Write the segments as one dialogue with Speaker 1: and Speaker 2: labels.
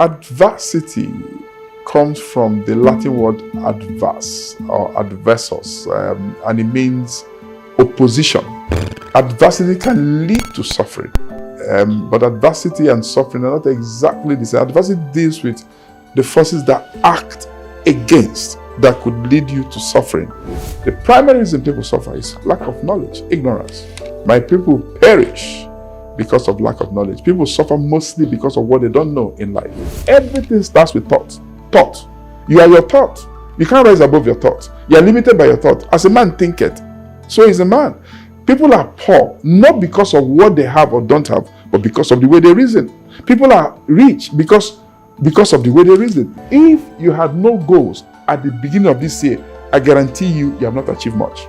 Speaker 1: Adversity comes from the Latin word adverse or adversus, and it means opposition. Adversity can lead to suffering, but adversity and suffering are not exactly the same. Adversity deals with the forces that act against, that could lead you to suffering. The primary reason people suffer is lack of knowledge, ignorance. My people perish because of lack of knowledge. People suffer mostly because of what they don't know in life. Everything starts with thought. Thought. You are your thought. You can't rise above your thought. You are limited by your thought. As a man thinketh, so is a man. People are poor, not because of what they have or don't have, but because of the way they reason. People are rich because of the way they reason. If you had no goals at the beginning of this year, I guarantee you have not achieved much.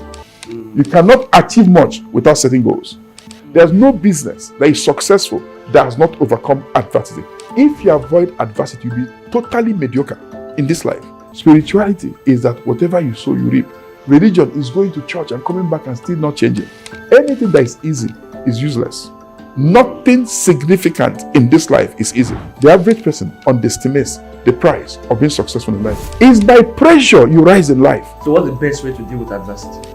Speaker 1: You cannot achieve much without setting goals. There's no business that is successful that has not overcome adversity. If you avoid adversity, you'll be totally mediocre in this life. Spirituality is that whatever you sow, you reap. Religion is going to church and coming back and still not changing. Anything that is easy is useless. Nothing significant in this life is easy. The average person underestimates the price of being successful in life. It's by pressure you rise in life.
Speaker 2: So what's the best way to deal with adversity?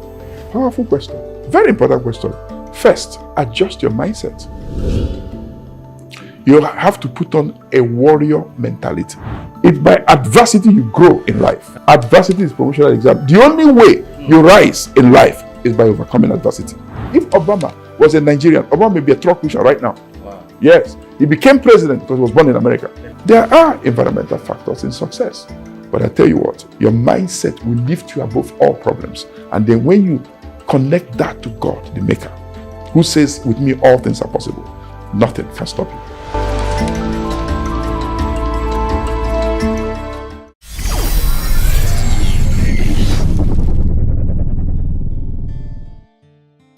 Speaker 1: Powerful question. Very important question. First, adjust your mindset. You have to put on a warrior mentality. If by adversity you grow in life, adversity is promotional exam. The only way you rise in life is by overcoming adversity. If Obama was a Nigerian, Obama may be a truck pusher right now.
Speaker 2: Wow.
Speaker 1: Yes, he became president because he was born in America. There are environmental factors in success. But I tell you what, your mindset will lift you above all problems. And then when you connect that to God, the Maker, who says, with me all things are possible, nothing can stop you.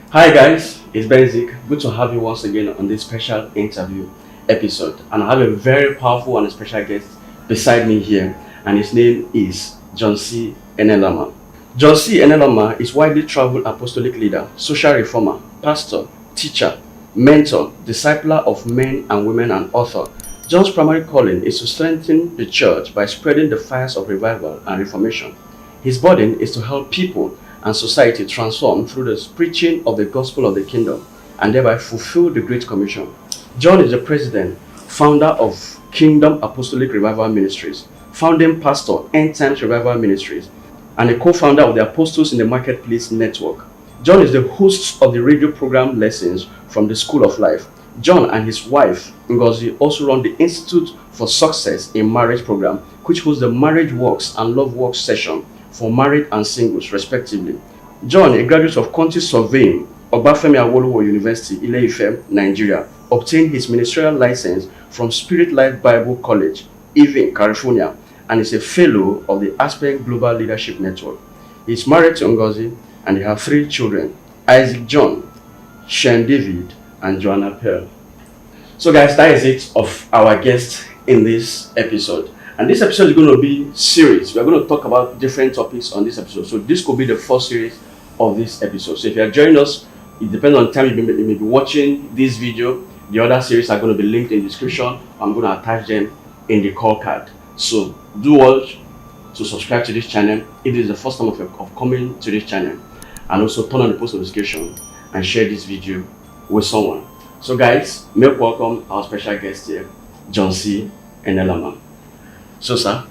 Speaker 2: Hi guys, it's Benzik. Good to have you once again on this special interview episode. And I have a very powerful and special guest beside me here, and his name is John C. ENELAMAH. John C. ENELAMAH is widely traveled apostolic leader, social reformer, pastor, teacher, mentor, discipler of men and women, and author. John's primary calling is to strengthen the church by spreading the fires of revival and reformation. His burden is to help people and society transform through the preaching of the gospel of the kingdom and thereby fulfill the Great Commission. John is the president, founder of Kingdom Apostolic Revival Ministries, founding pastor, End Times Revival Ministries, and a co-founder of the Apostles in the Marketplace Network. John is the host of the radio program Lessons from the School of Life. John and his wife, Ngozi, also run the Institute for Success in Marriage program, which hosts the Marriage Works and Love Works session for married and singles, respectively. John, a graduate of Quantity Surveying, Obafemi Awolowo University, Ile-Ife, Nigeria, obtained his ministerial license from Spirit Life Bible College, Irvine, California, and is a fellow of the Aspen Global Leadership Network. He is married to Ngozi, and they have 3 children: Isaac John, Shane David, and Joanna Pearl. So guys, that is it of our guest in this episode. And this episode is going to be series. We are going to talk about different topics on this episode. So this could be the first series of this episode. So if you are joining us, it depends on the time you may be watching this video. The other series are going to be linked in the description. I'm going to attach them in the call card. So do watch to subscribe to this channel if it is the first time of coming to this channel. And also turn on the post notification and share this video with someone. So guys, make welcome our special guest here, John C. ENELAMAH. So sir,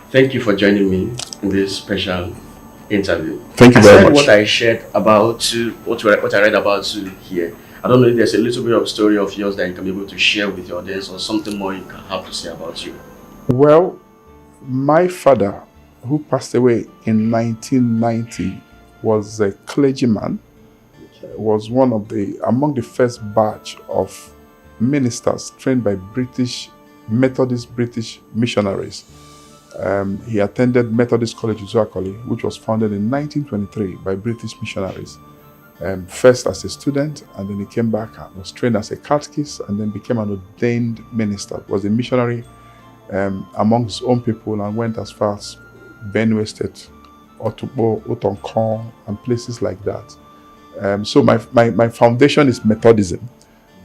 Speaker 2: thank you for joining me in this special interview.
Speaker 1: Thank you very much.
Speaker 2: What I shared about you, what I read about you here. I don't know if there's a little bit of story of yours that you can be able to share with your audience, or something more you can have to say about you.
Speaker 1: Well, my father, who passed away in 1990, was a clergyman. Was one of among the first batch of ministers trained by Methodist British missionaries. He attended Methodist College Uzuakoli, which was founded in 1923 by British missionaries. First as a student, and then he came back and was trained as a catechist, and then became an ordained minister. Was a missionary among his own people, and went as far as Benue State, Otubo, Otonkon, and places like that. So my foundation is Methodism.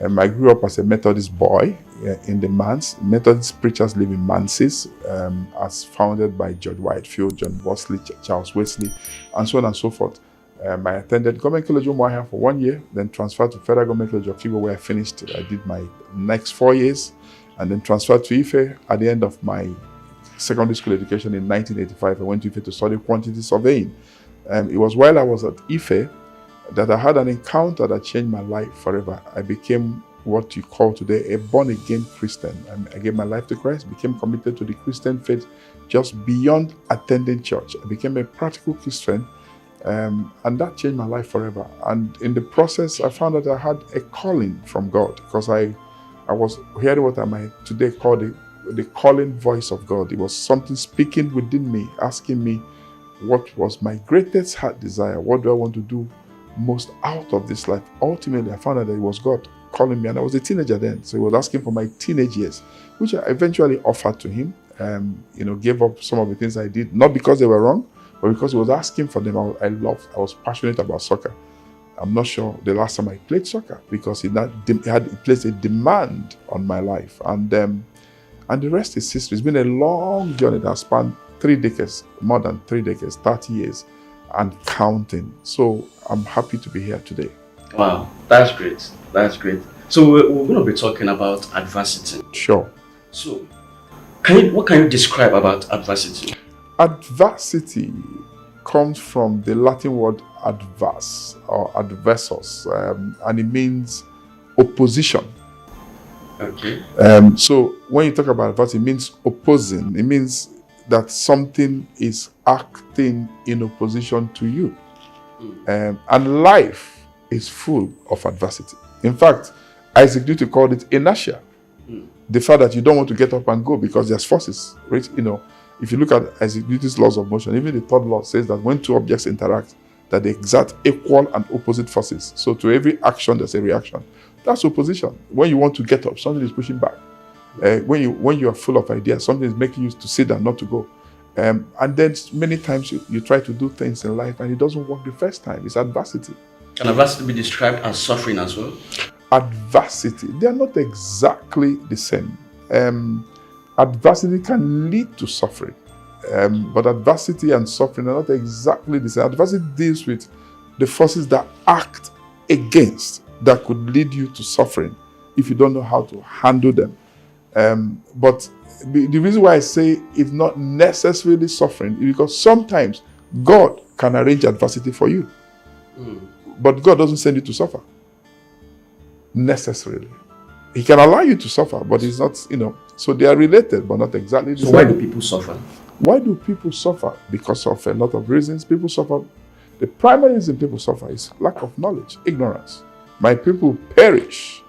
Speaker 1: I grew up as a Methodist boy in the Mans. Methodist preachers live in Manses, as founded by George Whitefield, John Wesley, Charles Wesley, and so on and so forth. I attended Government College Umuahia for 1 year, then transferred to Federal Government College of Kibo, where I finished. I did my next 4 years, and then transferred to Ife at the end of my secondary school education in 1985. I went to Ife to study quantity surveying. It was while I was at Ife that I had an encounter that changed my life forever. I became what you call today a born-again Christian. I gave my life to Christ, became committed to the Christian faith just beyond attending church. I became a practical Christian, and that changed my life forever. And in the process, I found that I had a calling from God, because I was hearing what I might today call the calling voice of God. It was something speaking within me, asking me what was my greatest heart desire. What do I want to do most out of this life? Ultimately, I found out that it was God calling me, and I was a teenager then, so he was asking for my teenage years, which I eventually offered to him. Gave up some of the things I did, not because they were wrong, but because he was asking for them. I was passionate about soccer. I'm not sure the last time I played soccer, because he placed a demand on my life, and the rest is history. It's been a long journey that spanned 3 decades, more than 3 decades, 30 years, and counting. So I'm happy to be here today.
Speaker 2: Wow, that's great. That's great. So we're going to be talking about adversity.
Speaker 1: Sure.
Speaker 2: So, what can you describe about adversity?
Speaker 1: Adversity comes from the Latin word adverse or adversus, and it means opposition.
Speaker 2: Okay.
Speaker 1: So when you talk about adversity, it means opposing. It means that something is acting in opposition to you. And life is full of adversity. In fact, Isaac Newton called it inertia. The fact that you don't want to get up and go because there's forces. Right? If you look at Isaac Newton's laws of motion, even the third law says that when two objects interact, that they exert equal and opposite forces. So to every action, there's a reaction. That's opposition. When you want to get up, something is pushing back. When you are full of ideas, something is making you to sit down, not to go. And then many times you try to do things in life and it doesn't work the first time. It's adversity.
Speaker 2: Can adversity be described as suffering as well?
Speaker 1: Adversity, they are not exactly the same. Adversity can lead to suffering, but adversity and suffering are not exactly the same. Adversity deals with the forces that act against, that could lead you to suffering if you don't know how to handle them. But the reason why I say it's not necessarily suffering is because sometimes God can arrange adversity for you. But God doesn't send you to suffer necessarily. He can allow you to suffer, but it's not, so they are related, but not exactly the same.
Speaker 2: So why do people suffer?
Speaker 1: Why do people suffer? Because of a lot of reasons. People suffer. The primary reason people suffer is lack of knowledge, ignorance. My people perish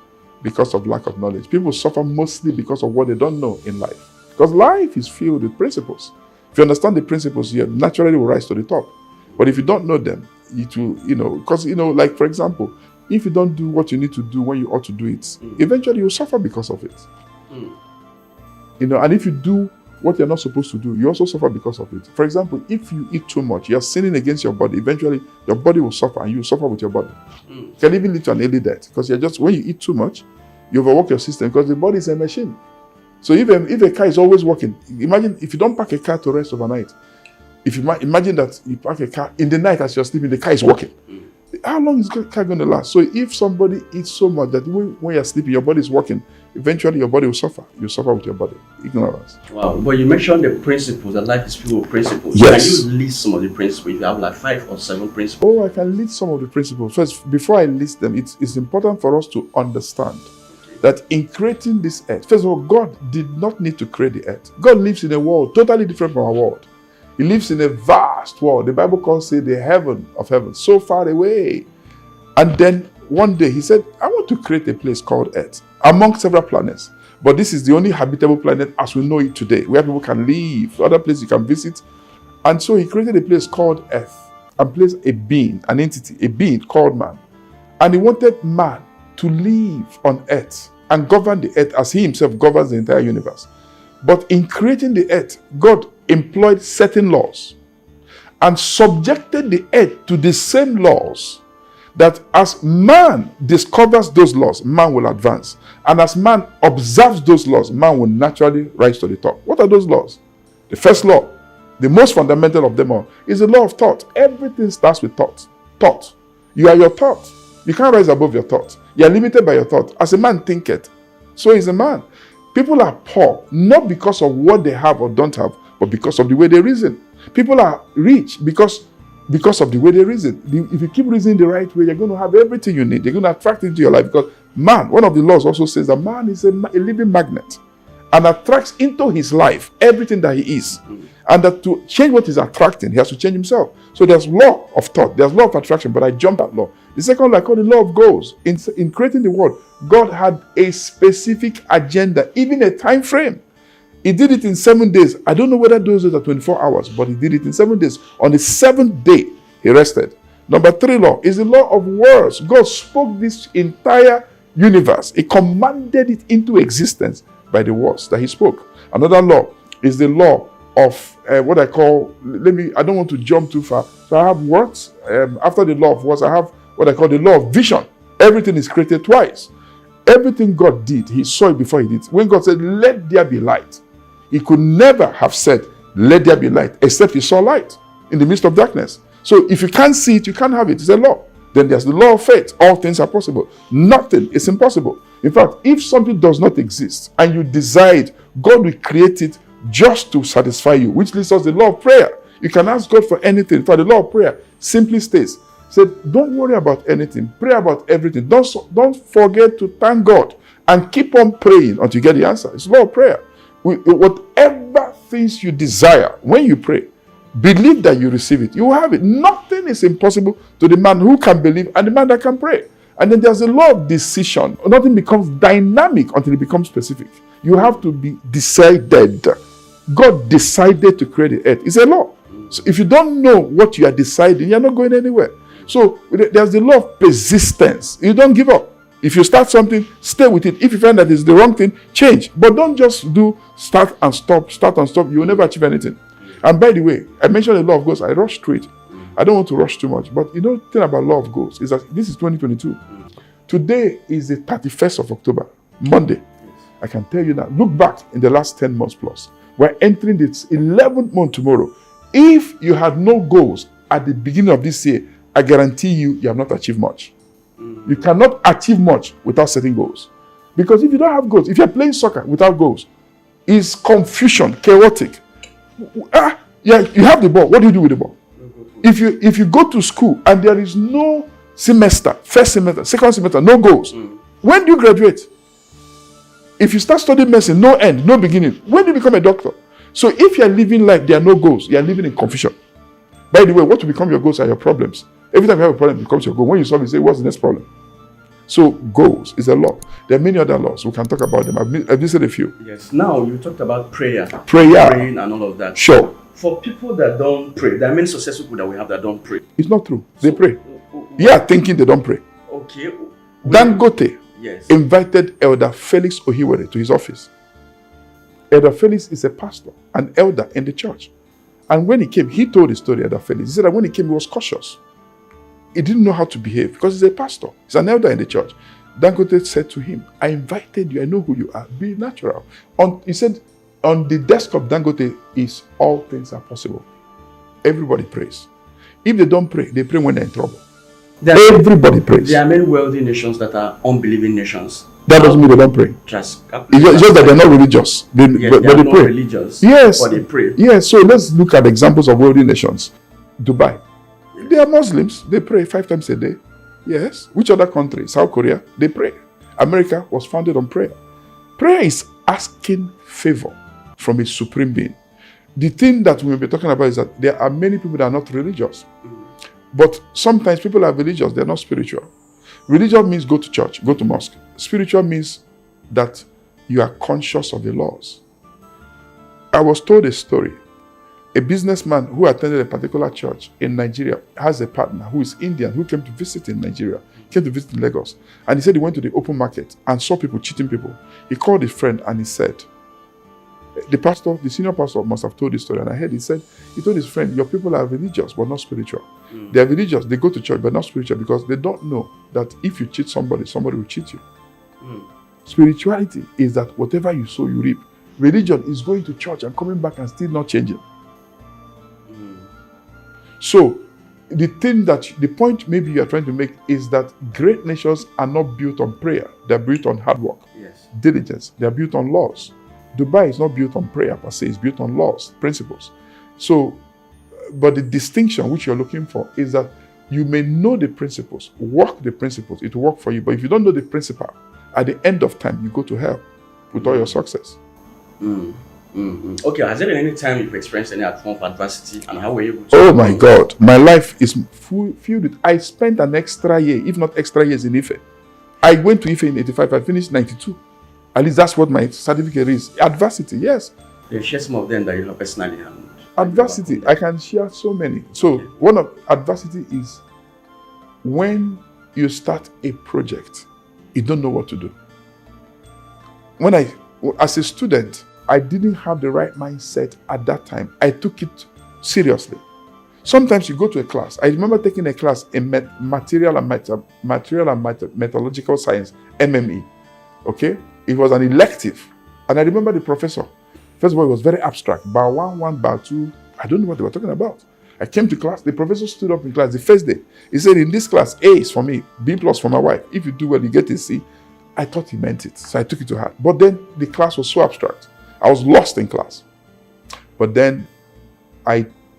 Speaker 1: because of lack of knowledge. People suffer mostly because of what they don't know in life. Because life is filled with principles. If you understand the principles, you naturally will rise to the top. But if you don't know them, it will, because, like for example, if you don't do what you need to do when you ought to do it, eventually you'll suffer because of it. And if you do what you're not supposed to do, you also suffer because of it. For example, if you eat too much, you're sinning against your body. Eventually, your body will suffer and you suffer with your body. It can even lead to an early death, because when you eat too much, you overwork your system, because the body is a machine. So if a car is always working, imagine if you don't park a car to rest overnight. If you imagine that you park a car in the night as you're sleeping, the car is working. How long is the car going to last? So if somebody eats so much that when you're sleeping, your body is working, eventually your body will suffer. You suffer with your body. Ignorance.
Speaker 2: Wow. But you mentioned the principles, that life is filled with principles.
Speaker 1: Yes.
Speaker 2: Can you list some of the principles? If you have like 5 or 7 principles.
Speaker 1: Oh, I can list some of the principles. First, before I list them, it's important for us to understand that in creating this earth, first of all, God did not need to create the earth. God lives in a world totally different from our world. He lives in a vast world. The Bible calls it the heaven of heaven, so far away. And then one day he said, I want to create a place called Earth among several planets. But this is the only habitable planet as we know it today, where people can live, other places you can visit. And so he created a place called Earth and placed a being, an entity, a being called man. And he wanted man to live on Earth and govern the Earth as he himself governs the entire universe. But in creating the Earth, God employed certain laws and subjected the Earth to the same laws that as man discovers those laws, man will advance. And as man observes those laws, man will naturally rise to the top. What are those laws? The first law, the most fundamental of them all, is the law of thought. Everything starts with thought. Thought. You are your thought. You can't rise above your thought. You are limited by your thought. As a man thinketh, so is a man. People are poor, not because of what they have or don't have, but because of the way they reason. People are rich because of the way they reason. If you keep reasoning the right way, you're going to have everything you need. You're going to attract it into your life, because man, one of the laws also says that man is a living magnet and attracts into his life everything that he is. And that to change what is attracting, he has to change himself. So there's law of thought, there's law of attraction, but I jumped that law. The second law I call the law of goals. In creating the world, God had a specific agenda, even a time frame. He did it in 7 days. I don't know whether those days are 24 hours, but he did it in 7 days. On the 7th day, he rested. Number 3 law is the law of words. God spoke this entire universe. He commanded it into existence by the words that he spoke. Another law is the law of what I call, I don't want to jump too far. So I have words. After the law of words, I have what I call the law of vision. Everything is created twice. Everything God did, he saw it before he did. When God said, let there be light, he could never have said, let there be light, except he saw light in the midst of darkness. So if you can't see it, you can't have it. It's a law. Then there's the law of faith. All things are possible. Nothing is impossible. In fact, if something does not exist and you decide, God will create it just to satisfy you, which leads us to the law of prayer. You can ask God for anything. In fact, the law of prayer simply states, said, don't worry about anything. Pray about everything. Don't forget to thank God and keep on praying until you get the answer. It's the law of prayer. Whatever things you desire, when you pray, believe that you receive it. You will have it. Nothing is impossible to the man who can believe and the man that can pray. And then there's a law of decision. Nothing becomes dynamic until it becomes specific. You have to be decided. God decided to create the earth. It's a law. So if you don't know what you are deciding, you're not going anywhere. So there's the law of persistence. You don't give up. If you start something, stay with it. If you find that it's the wrong thing, change. But don't just do start and stop. You will never achieve anything. And by the way, I mentioned the law of goals. I rushed through it. I don't want to rush too much. But the thing about law of goals is that this is 2022. Today is the 31st of October, Monday. I can tell you now, look back in the last 10 months plus. We're entering this 11th month tomorrow. If you had no goals at the beginning of this year, I guarantee you have not achieved much. You cannot achieve much without setting goals. Because if you don't have goals, if you're playing soccer without goals, it's confusion, chaotic. You have the ball. What do you do with the ball? If you go to school and there is no semester, first semester, second semester, no goals, when do you graduate? If you start studying medicine, no end, no beginning, when do you become a doctor? So if you're living life, there are no goals, you're living in confusion. By the way, what will become your goals are your problems. Every time you have a problem, it becomes your goal. When you solve it, you say, what's the next problem? So goals is a law. There are many other laws. We can talk about them. I've listed a few.
Speaker 2: Yes. Now you talked about prayer.
Speaker 1: Praying
Speaker 2: and all of that.
Speaker 1: Sure.
Speaker 2: For people that don't pray, there are many successful people that we have that don't pray.
Speaker 1: It's not true. They pray. Thinking they don't pray.
Speaker 2: Okay.
Speaker 1: Dangote
Speaker 2: Yes.
Speaker 1: invited Elder Felix Ohiwere to his office. Elder Felix is a pastor, an elder in the church. And when he came, he told the story, Elder Felix. He said that when he came, he was cautious. He didn't know how to behave because he's a pastor. He's an elder in the church. Dangote said to him, I invited you. I know who you are. Be natural. He said, on the desk of Dangote is all things are possible. Everybody prays. If they don't pray, they pray when they're in trouble. Everybody prays.
Speaker 2: There are many wealthy nations that are unbelieving nations.
Speaker 1: That doesn't mean they don't pray. It's just that they're not religious. But they
Speaker 2: not
Speaker 1: pray.
Speaker 2: Religious.
Speaker 1: Yes.
Speaker 2: But they pray.
Speaker 1: Yes. So let's look at examples of wealthy nations. Dubai. They are Muslims. They pray 5 times a day. Yes. Which other country? South Korea. They pray. America was founded on prayer. Prayer is asking favor from a supreme being. The thing that we'll be talking about is that there are many people that are not religious. But sometimes people are religious. They're not spiritual. Religion means go to church, go to mosque. Spiritual means that you are conscious of the laws. I was told a story. A businessman who attended a particular church in Nigeria has a partner who is Indian who came to visit in Nigeria, came to visit in Lagos. And he said he went to the open market and saw people cheating people. He called his friend and he said, The senior pastor must have told this story, and I heard he told his friend, your people are religious but not spiritual. They are religious, they go to church but not spiritual, because they don't know that if you cheat somebody, somebody will cheat you. Spirituality is that whatever you sow, you reap. Religion is going to church and coming back and still not changing. So, the point maybe you are trying to make is that great nations are not built on prayer. They are built on hard work, diligence. They are built on laws. Dubai is not built on prayer per se. It's built on laws, principles. So, but the distinction which you're looking for is that you may know the principles, work the principles, it will work for you. But if you don't know the principle, at the end of time, you go to hell with all your success.
Speaker 2: Okay, has there been any time you've experienced any form of adversity, and how were you able to?
Speaker 1: Oh my God, my life is filled with. I spent an extra year, if not extra years, in Ife. I went to Ife in 85. I finished 92. At least that's what my certificate is. Adversity, yes.
Speaker 2: You share some of them that you know personally.
Speaker 1: Adversity, I can share so many. So one of adversity is when you start a project, you don't know what to do. As a student, I didn't have the right mindset at that time. I took it seriously. Sometimes you go to a class. I remember taking a class in material and metallurgical science, MME. Okay? It was an elective. And I remember the professor. First of all, it was very abstract. Bar 1, bar 2. I don't know what they were talking about. I came to class. The professor stood up in class the first day. He said, in this class, A is for me, B plus for my wife. If you do well, you get a C. I thought he meant it. So I took it to heart. But then the class was so abstract. I was lost in class. But then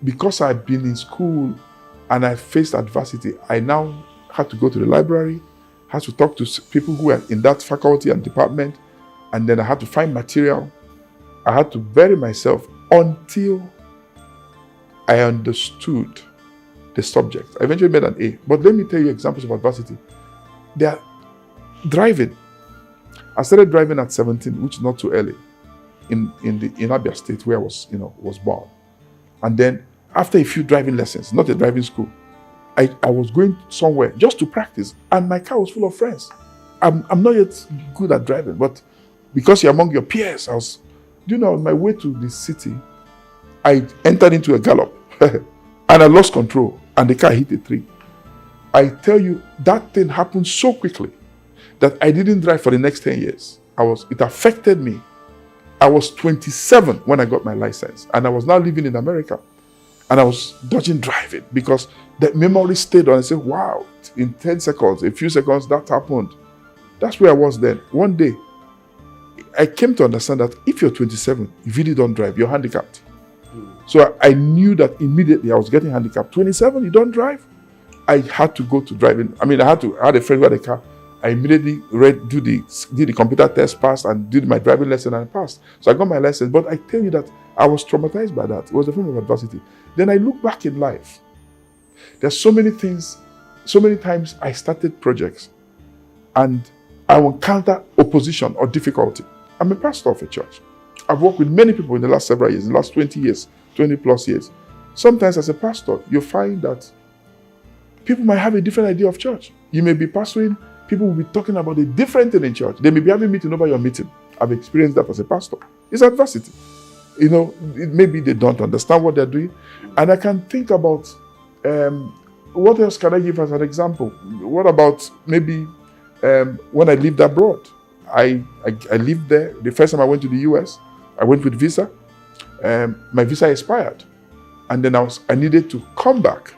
Speaker 1: because I'd been in school and I faced adversity, I now had to go to the library, had to talk to people who were in that faculty and department, and then I had to find material. I had to bury myself until I understood the subject. I eventually made an A. But let me tell you examples of adversity. They are driving. I started driving at 17, which is not too early, in Abia State, where I was born. And then after a few driving lessons, not a driving school, I was going somewhere just to practice, and my car was full of friends. I'm not yet good at driving, but because you're among your peers, on my way to the city, I entered into a gallop and I lost control and the car hit a tree. I tell you, that thing happened so quickly that I didn't drive for the next 10 years. It affected me. I was 27 when I got my license, and I was now living in America, and I was dodging driving because that memory stayed on. I said, wow, in 10 seconds, a few seconds, that happened. That's where I was then. One day, I came to understand that if you're 27, you really don't drive, you're handicapped. So I knew that immediately I was getting handicapped. 27, you don't drive? I had to go to driving. I had a friend who had a car. I immediately did the computer test, passed, and did my driving lesson and passed. So I got my license. But I tell you that I was traumatized by that. It was a form of adversity. Then I look back in life. There's so many things, so many times I started projects and I will encounter opposition or difficulty. I'm a pastor of a church. I've worked with many people in the last several years, in the last 20 years, 20 plus years. Sometimes as a pastor, you find that people might have a different idea of church. You may be pastoring, people will be talking about a different thing in church. They may be having a meeting over your meeting. I've experienced that as a pastor. It's adversity. Maybe they don't understand what they're doing. And I can think about, what else can I give as an example? What about maybe when I lived abroad? I lived there. The first time I went to the US, I went with visa. My visa expired. And then I needed to come back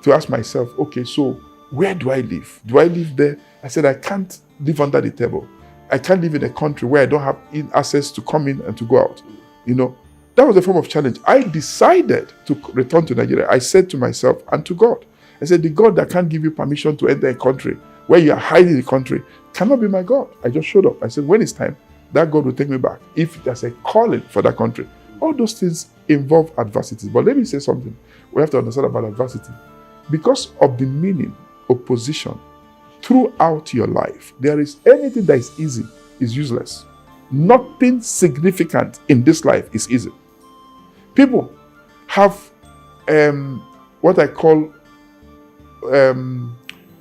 Speaker 1: to ask myself, okay, so where do I live? Do I live there? I said, I can't live under the table. I can't live in a country where I don't have access to come in and to go out. That was a form of challenge. I decided to return to Nigeria. I said to myself and to God, I said, the God that can't give you permission to enter a country where you are hiding the country cannot be my God. I just showed up. I said, when it's time, that God will take me back. If there's a calling for that country. All those things involve adversity. But let me say something. We have to understand about adversity. Because of the meaning, opposition, throughout your life, anything that is easy is useless. Nothing significant in this life is easy. People have what I call a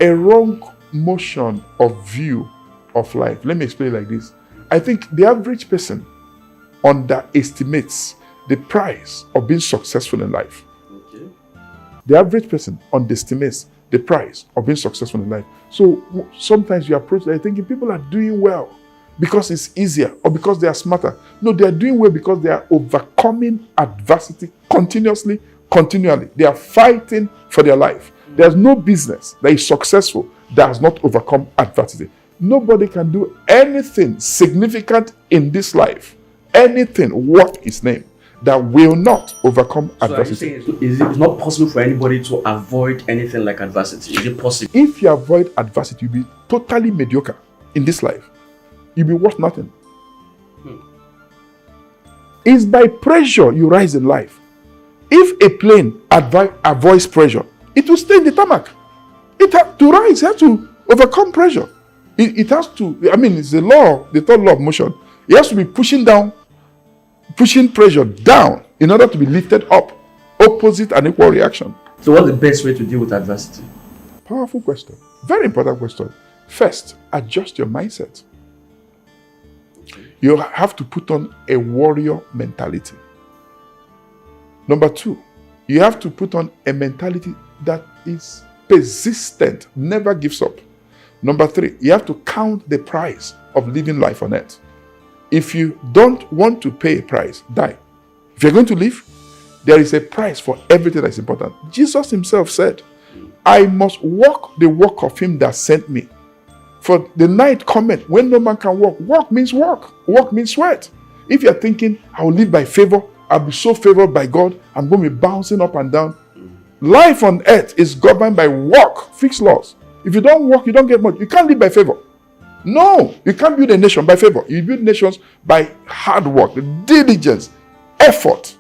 Speaker 1: wrong motion of view of life. Let me explain it like this. I think the average person underestimates the price of being successful in life.
Speaker 2: Okay.
Speaker 1: The average person underestimates the price of being successful in life. So sometimes you approach that thinking people are doing well because it's easier or because they are smarter. No, they are doing well because they are overcoming adversity continually. They are fighting for their life. There's no business that is successful that has not overcome adversity. Nobody can do anything significant in this life, anything worth its name, that will not overcome adversity.
Speaker 2: So it's not possible for anybody to avoid anything like adversity? Is it possible?
Speaker 1: If you avoid adversity, you'll be totally mediocre in this life. You'll be worth nothing. It's by pressure you rise in life. If a plane avoids pressure, it will stay in the tarmac. It has to rise, it has to overcome pressure. It has to, it's the third law of motion. It has to be pushing pressure down in order to be lifted up. Opposite and equal reaction.
Speaker 2: So what's the best way to deal with adversity?
Speaker 1: Powerful question. Very important question. First, adjust your mindset. You have to put on a warrior mentality. Number 2, you have to put on a mentality that is persistent, never gives up. Number 3, you have to count the price of living life on earth. If you don't want to pay a price, die. If you're going to live, there is a price for everything that's important. Jesus himself said, I must walk the walk of him that sent me. For the night cometh when no man can walk. Walk means work. Work means sweat. If you're thinking, I will live by favor, I'll be so favored by God, I'm going to be bouncing up and down. Life on earth is governed by work, fixed laws. If you don't work, you don't get much. You can't live by favor. No, you can't build a nation by favor. You build nations by hard work, diligence, effort.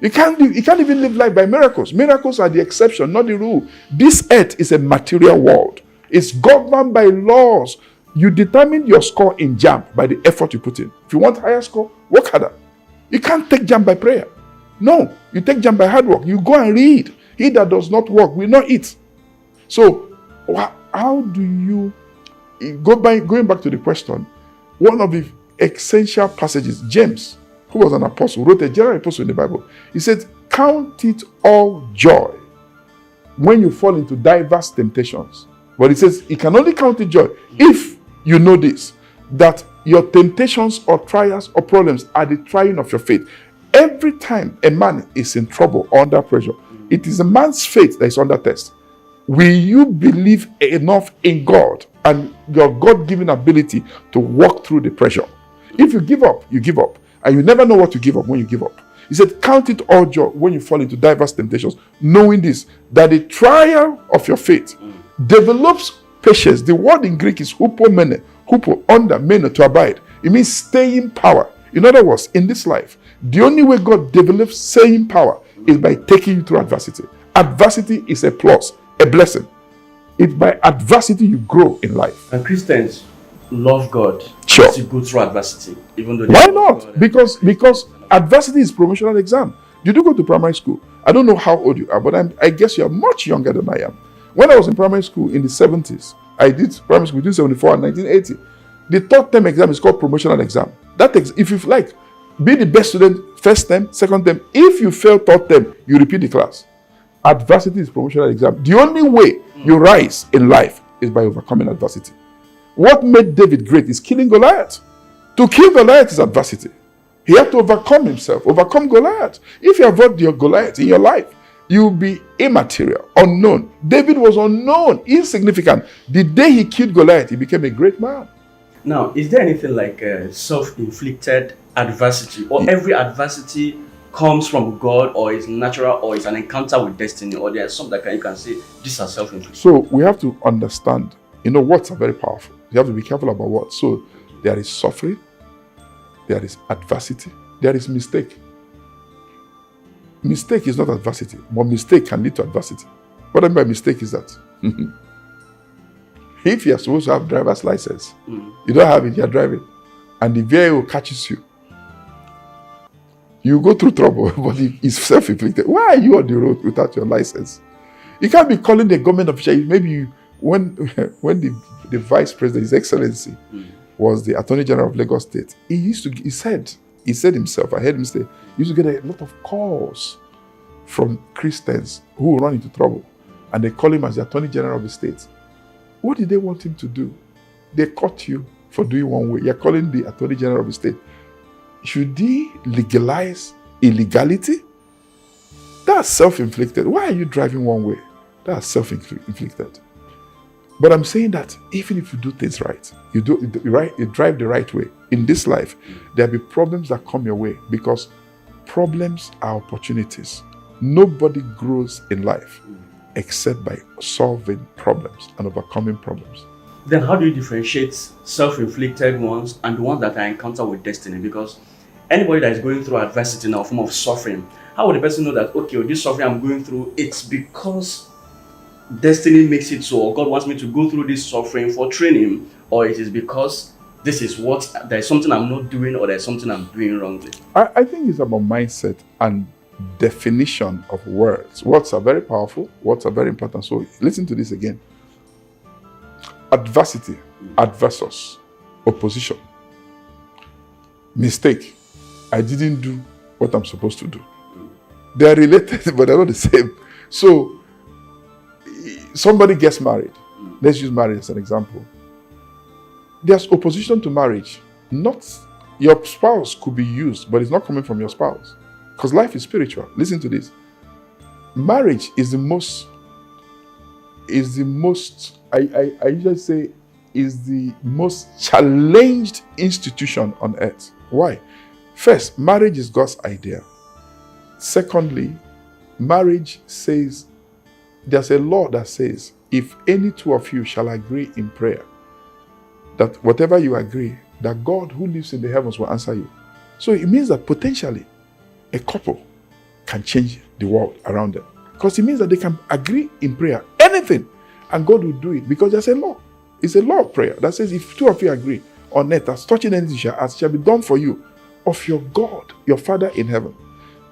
Speaker 1: You can't even live life by miracles. Miracles are the exception, not the rule. This earth is a material world. It's governed by laws. You determine your score in JAMB by the effort you put in. If you want higher score, work harder. You can't take JAMB by prayer. No, you take JAMB by hard work. You go and read. He that does not work will not eat. So, how do you going back to the question? One of the essential passages, James, who was an apostle, wrote a general apostle in the Bible. He said, count it all joy when you fall into diverse temptations. But he says, you can only count it joy if you know this, that your temptations or trials or problems are the trying of your faith. Every time a man is in trouble or under pressure, it is a man's faith that is under test. Will you believe enough in God and your God-given ability to walk through the pressure? If you give up, you give up. And you never know what to give up when you give up. He said, count it all joy when you fall into diverse temptations, knowing this, that the trial of your faith develops patience. The word in Greek is hupomene, hupo, under, mene, to abide. It means staying power. In other words, in this life, the only way God develops staying power is by taking you through adversity. Adversity is a plus, a blessing. It's by adversity you grow in life.
Speaker 2: And Christians love God.
Speaker 1: Sure.
Speaker 2: To go through adversity, even though
Speaker 1: why not? Because adversity is promotional exam. Did you go to primary school? I don't know how old you are, but I guess you are much younger than I am. When I was in primary school in the 70s, I did primary school between 74 and 1980. The third term exam is called promotional exam. If you like, be the best student first term, second term. If you fail third term, you repeat the class. Adversity is promotional exam. The only way you rise in life is by overcoming adversity. What made David great is killing Goliath. To kill Goliath is adversity. He had to overcome himself, overcome Goliath. If you avoid your Goliath in your life, you'll be immaterial, unknown. David was unknown, insignificant. The day he killed Goliath, he became a great man.
Speaker 2: Now, is there anything like self-inflicted adversity, or every adversity comes from God, or is natural, or is an encounter with destiny, or there are some that you can say these are self-inflicted?
Speaker 1: So we have to understand, words are very powerful. You have to be careful about words. So there is suffering, there is adversity, there is mistake. Mistake is not adversity, but mistake can lead to adversity. What I mean by mistake is that if you are supposed to have driver's license, you don't have it, you are driving, and the vehicle catches you, you go through trouble, but it's self-inflicted. Why are you on the road without your license? You can't be calling the government official. Maybe when the vice president, His Excellency, was the Attorney General of Lagos State, he said, He said himself, I heard him say, he used to get a lot of calls from Christians who run into trouble. And they call him as the Attorney General of the state. What did they want him to do? They caught you for doing one way. You're calling the Attorney General of the state. Should he legalize illegality? That's self-inflicted. Why are you driving one way? That's self-inflicted. But I'm saying that even if you do things right, you drive the right way in this life, there'll be problems that come your way because problems are opportunities. Nobody grows in life except by solving problems and overcoming problems.
Speaker 2: Then how do you differentiate self-inflicted ones and the ones that I encounter with destiny? Because anybody that is going through adversity in a form of suffering, how would the person know that, okay, this suffering I'm going through, it's because destiny makes it so, or God wants me to go through this suffering for training, or it is because there's something I'm not doing, or there's something I'm doing wrongly?
Speaker 1: I think it's about mindset and definition of words. Words are very powerful. Words are very important. So listen to this again. Adversity, adversus, opposition. Mistake. I didn't do what I'm supposed to do. They are related, but they're not the same. So somebody gets married. Let's use marriage as an example. There's opposition to marriage. Not your spouse could be used, but it's not coming from your spouse. Because life is spiritual. Listen to this. Marriage is the most, I usually say, is the most challenged institution on earth. Why? First, marriage is God's idea. Secondly, marriage says, there's a law that says, if any two of you shall agree in prayer, that whatever you agree, that God who lives in the heavens will answer you. So it means that potentially a couple can change the world around them. Because it means that they can agree in prayer, anything, and God will do it because there's a law. It's a law of prayer that says if two of you agree on earth as touching anything shall be done for you of your God, your Father in heaven.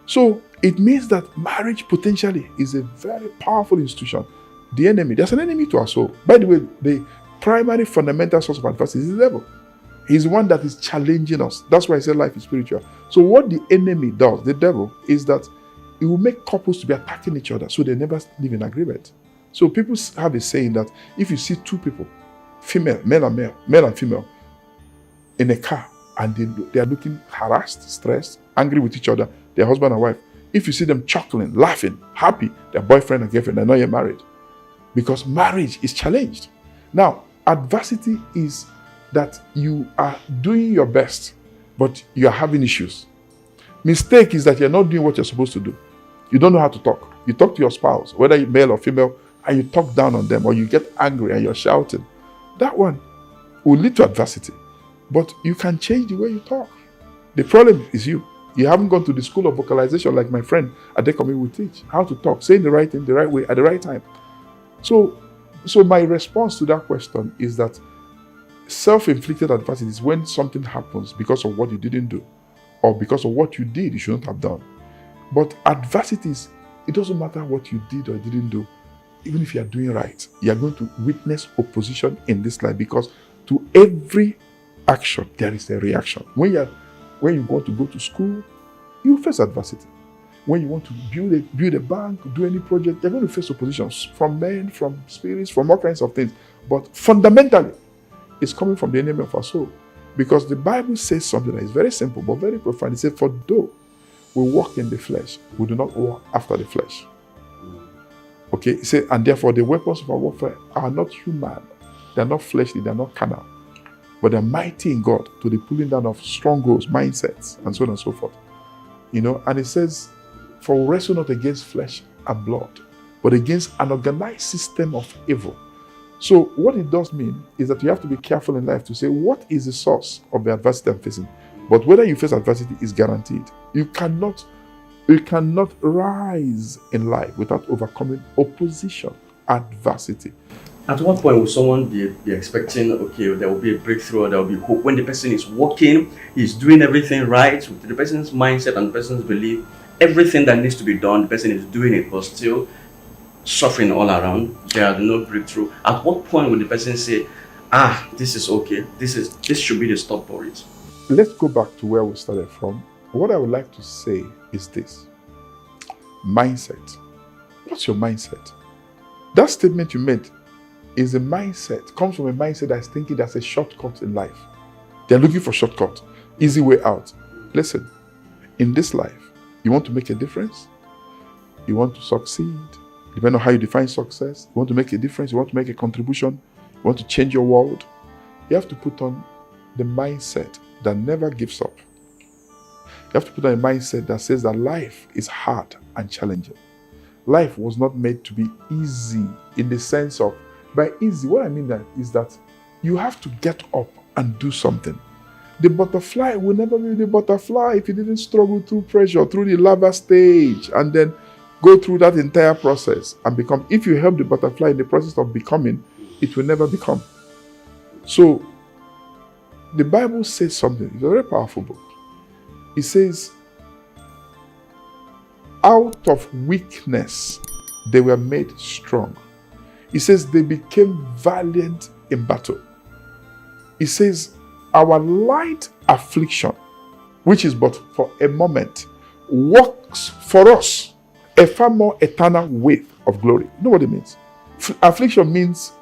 Speaker 1: So it means that marriage potentially is a very powerful institution. The enemy, there's an enemy to our soul. By the way, the primary fundamental source of adversity is the devil. He's the one that is challenging us. That's why I say life is spiritual. So what the enemy does, the devil, is that it will make couples to be attacking each other so they never live in agreement. So people have a saying that if you see two people, male and female, in a car, and they are looking harassed, stressed, angry with each other, their husband and wife, if you see them chuckling, laughing, happy, their boyfriend and girlfriend, they're not yet married. Because marriage is challenged. Now, adversity is that you are doing your best, but you are having issues. Mistake is that you're not doing what you're supposed to do. You don't know how to talk. You talk to your spouse, whether you're male or female, and you talk down on them, or you get angry and you're shouting. That one will lead to adversity. But you can change the way you talk. The problem is you. You haven't gone to the school of vocalization like my friend Adekomi will teach. How to talk, saying the right thing the right way at the right time. So my response to that question is that self-inflicted adversity is when something happens because of what you didn't do or because of what you did you shouldn't have done. But adversities, it doesn't matter what you did or didn't do. Even if you are doing right, you are going to witness opposition in this life because to every action, there is a reaction. When you want to go to school, you face adversity. When you want to build a bank, do any project, you're going to face oppositions from men, from spirits, from all kinds of things. But fundamentally, it's coming from the enemy of our soul. Because the Bible says something that is very simple but very profound. It says, for though we walk in the flesh, we do not walk after the flesh. Okay, it says, and therefore the weapons of our warfare are not human. They are not fleshly, they are not carnal. But they're mighty in God to the pulling down of strongholds, mindsets, and so on and so forth. And it says, for we wrestle not against flesh and blood, but against an organized system of evil. So what it does mean is that you have to be careful in life to say, what is the source of the adversity I'm facing? But whether you face adversity is guaranteed. You cannot rise in life without overcoming opposition, adversity.
Speaker 2: At what point will someone be expecting, okay, there will be a breakthrough, or there will be hope? When the person is working, he's doing everything right, with the person's mindset and the person's belief, everything that needs to be done, the person is doing it, but still suffering all around, there are no breakthrough. At what point will the person say, this is okay, this should be the stop for it?
Speaker 1: let's go back to where we started from. What I would like to say is this. Mindset. What's your mindset? That statement you made is a mindset, comes from a mindset that's thinking that's a shortcut in life. They're looking for shortcut, easy way out. Listen, in this life, you want to make a difference? You want to succeed? Depending on how you define success, you want to make a difference, you want to make a contribution, you want to change your world, you have to put on the mindset that never gives up. You have to put on a mindset that says that life is hard and challenging. Life was not made to be easy in the sense of, by easy, what I mean is that you have to get up and do something. The butterfly will never be the butterfly if you didn't struggle through pressure, through the larva stage, and then go through that entire process and become. If you help the butterfly in the process of becoming, it will never become. So, the Bible says something. It's a very powerful book. It says, out of weakness, they were made strong. It says, they became valiant in battle. It says, our light affliction, which is but for a moment, works for us a far more eternal weight of glory. You know what it means? Affliction means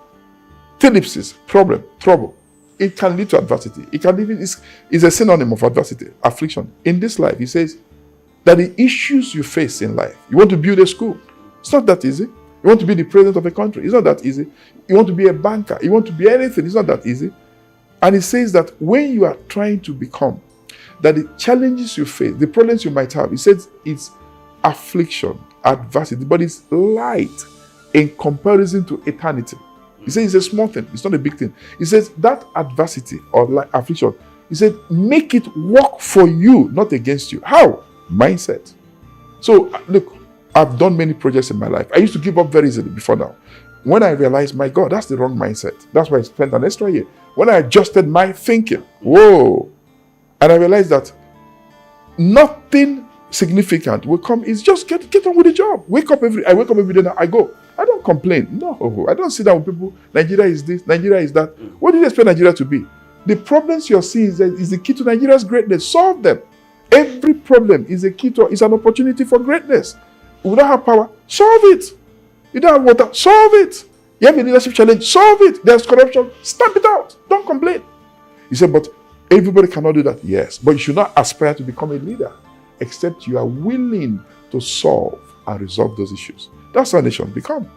Speaker 1: thlipsis, problem, trouble. It can lead to adversity. It can even is a synonym of adversity, affliction. In this life, he says that the issues you face in life, you want to build a school, it's not that easy. You want to be the president of a country, it's not that easy. You want to be a banker, you want to be anything, it's not that easy. And he says that when you are trying to become, that the challenges you face, the problems you might have, he says it's affliction, adversity, but it's light in comparison to eternity. He says it's a small thing, it's not a big thing. He says that adversity or affliction, he said, make it work for you, not against you. How? Mindset. So look, I've done many projects in my life. I used to give up very easily before now. When I realized, my God, that's the wrong mindset. That's why I spent an extra year. When I adjusted my thinking, whoa, and I realized that nothing significant will come. It's just get on with the job. I wake up every day now, I go. I don't complain. No, I don't sit down with people. Nigeria is this, Nigeria is that. What do you expect Nigeria to be? The problems you're seeing is the key to Nigeria's greatness. Solve them. Every problem is a key to, is an opportunity for greatness. We don't have power, solve it. You don't have water, solve it. You have a leadership challenge, solve it. There's corruption, stamp it out. Don't complain. He said, but everybody cannot do that. Yes, but you should not aspire to become a leader except you are willing to solve and resolve those issues. That's how nations become.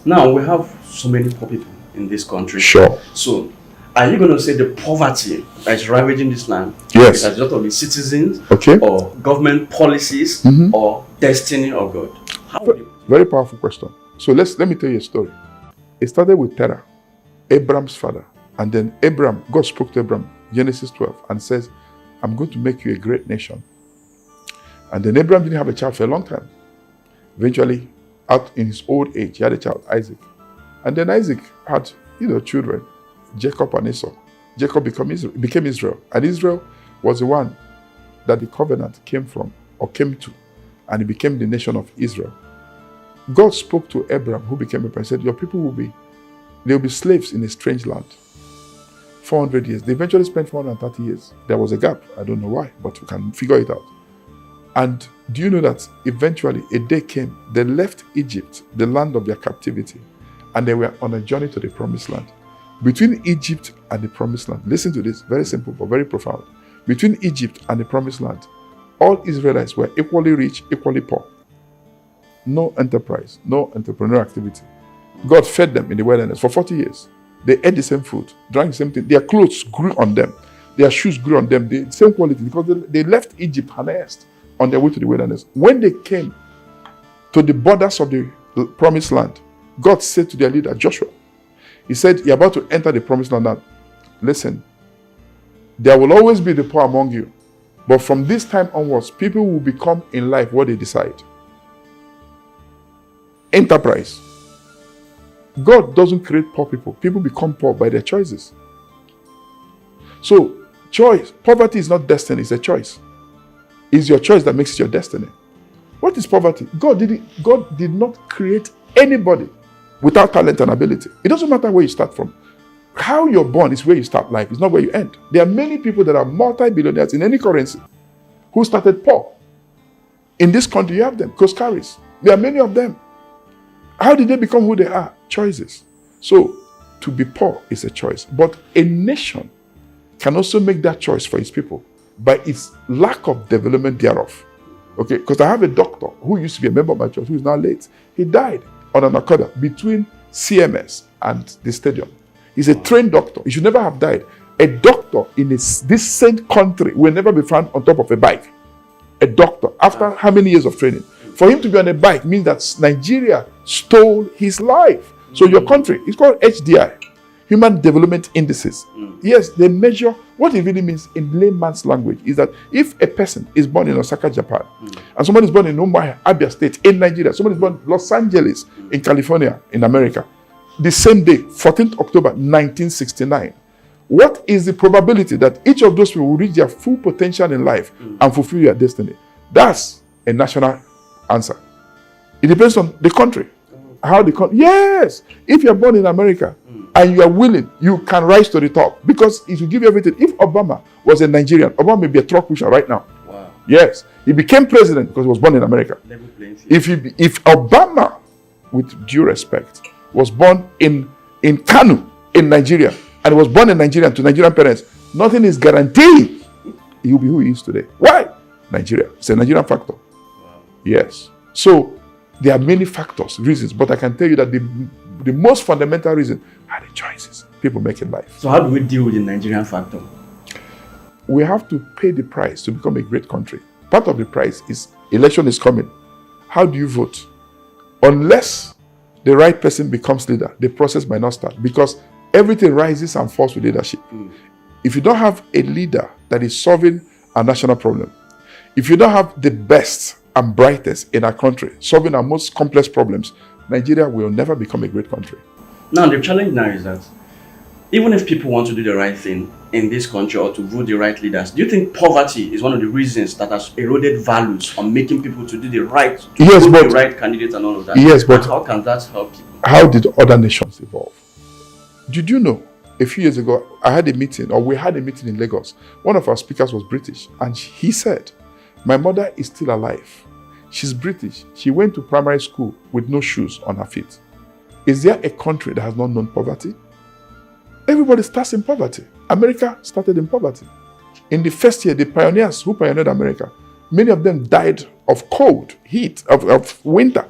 Speaker 2: Now, we have so many poor people in this country.
Speaker 1: Sure.
Speaker 2: So, are you going to say the poverty that is ravaging this land
Speaker 1: Yes.
Speaker 2: is a result of the citizens,
Speaker 1: Okay.
Speaker 2: or government policies, or destiny of God? How would you?
Speaker 1: Very powerful question. So let me tell you a story. It started with Terah, Abraham's father. And then Abraham, God spoke to Abraham, Genesis 12, and says, I'm going to make you a great nation. And then Abraham didn't have a child for a long time. Eventually, out in his old age, he had a child, Isaac. And then Isaac had, children, Jacob and Esau. Jacob became Israel. And Israel was the one that the covenant came from, or came to. And he became the nation of Israel. God spoke to Abraham, who became Abraham, and said, your people they'll be slaves in a strange land. 400 years. They eventually spent 430 years. There was a gap. I don't know why, but we can figure it out. And do you know that eventually a day came, they left Egypt, the land of their captivity, and they were on a journey to the promised land. Between Egypt and the promised land, listen to this, very simple but very profound. Between Egypt and the promised land, all Israelites were equally rich, equally poor. No enterprise, no entrepreneurial activity. God fed them in the wilderness for 40 years. They ate the same food, drank the same thing. Their clothes grew on them. Their shoes grew on them. The same quality, because they left Egypt harnessed on their way to the wilderness. When they came to the borders of the promised land, God said to their leader, Joshua, he said, you're about to enter the promised land now. Listen, there will always be the poor among you. But from this time onwards, people will become in life what they decide. Enterprise. God doesn't create poor people. People become poor by their choices. So, poverty is not destiny, it's a choice. It's your choice that makes it your destiny. What is poverty? God did not create anybody without talent and ability. It doesn't matter where you start from. how you're born is where you start life. It's not where you end. There are many people that are multi-billionaires in any currency who started poor. In this country, you have them, Koskaris. There are many of them. How did they become who they are? Choices. So, to be poor is a choice. But a nation can also make that choice for its people by its lack of development thereof. Okay, because I have a doctor who used to be a member of my church who is now late. He died on an Okada between CMS and the stadium. He's a trained doctor. He should never have died. A doctor in this same country will never be found on top of a bike. A doctor, after how many years of training? For him to be on a bike means that Nigeria stole his life. So your country, it's called HDI, Human Development Indices. Yes, they measure, what it really means in layman's language is that if a person is born in Osaka, Japan, and someone is born in Umuahia, Abia State, in Nigeria, someone is born in Los Angeles, in California, in America, the same day, 14th October 1969, what is the probability that each of those people will reach their full potential in life and fulfill their destiny? That's a national answer. It depends on the country. How the country. Yes! If you're born in America and you are willing, you can rise to the top because it will give you everything. If Obama was a Nigerian, Obama may be a truck pusher right now.
Speaker 2: Wow.
Speaker 1: Yes. He became president because he was born in America. If Obama, with due respect, was born in Kano, in Nigeria, and was born in Nigeria to Nigerian parents, nothing is guaranteed he will be who he is today. Why? Nigeria. It's a Nigerian factor. Wow. Yes. So there are many factors, reasons, but I can tell you that the most fundamental reason are the choices people make in life.
Speaker 2: So how do we deal with the Nigerian factor?
Speaker 1: We have to pay the price to become a great country. Part of the price is election is coming. How do you vote? Unless the right person becomes leader, the process might not start because everything rises and falls with leadership. If you don't have a leader that is solving a national problem, if you don't have the best and brightest in our country solving our most complex problems, Nigeria will never become a great country.
Speaker 2: Now, the challenge now is that even if people want to do the right thing in this country or to vote the right leaders, do you think poverty is one of the reasons that has eroded values on making people to do the right, the right candidates and all of that?
Speaker 1: Yes, but
Speaker 2: how can that help people?
Speaker 1: How did other nations evolve? Did you know a few years ago, we had a meeting in Lagos. One of our speakers was British, and he said, my mother is still alive. She's British. She went to primary school with no shoes on her feet. Is there a country that has not known poverty? Everybody starts in poverty. America started in poverty. In the first year, the pioneers who pioneered America, many of them died of cold, heat, of winter.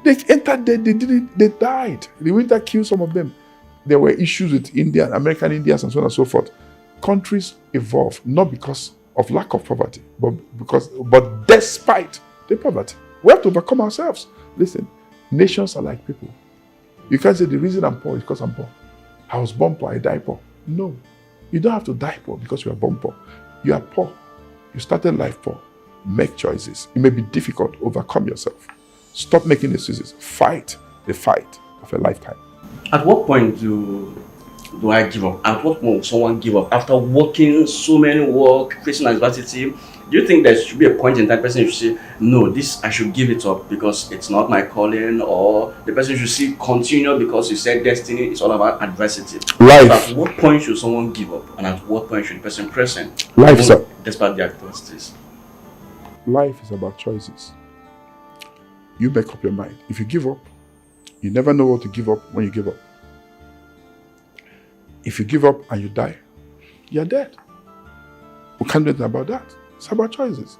Speaker 1: They entered, they died. The winter killed some of them. There were issues with American Indians and so on and so forth. Countries evolve not because of lack of poverty, but despite the poverty. We have to overcome ourselves. Listen, nations are like people. You can't say the reason I'm poor is because I'm poor. I was born poor, I die poor. No, you don't have to die poor because you are born poor. You are poor. You started life poor. Make choices. It may be difficult. Overcome yourself. Stop making excuses. Fight the fight of a lifetime.
Speaker 2: At what point do I give up? At what point will someone give up? After working so many work, facing adversity, do you think there should be a point in that person should say, no, this I should give it up because it's not my calling, or the person should see continue because you said destiny is all about adversity?
Speaker 1: Life.
Speaker 2: So at what point should someone give up, and at what point should the person press in?
Speaker 1: Life,
Speaker 2: despite the adversities.
Speaker 1: Life is about choices. You make up your mind. If you give up, you never know what to give up when you give up. If you give up and you die, you're dead. We can't do anything about that. It's about choices.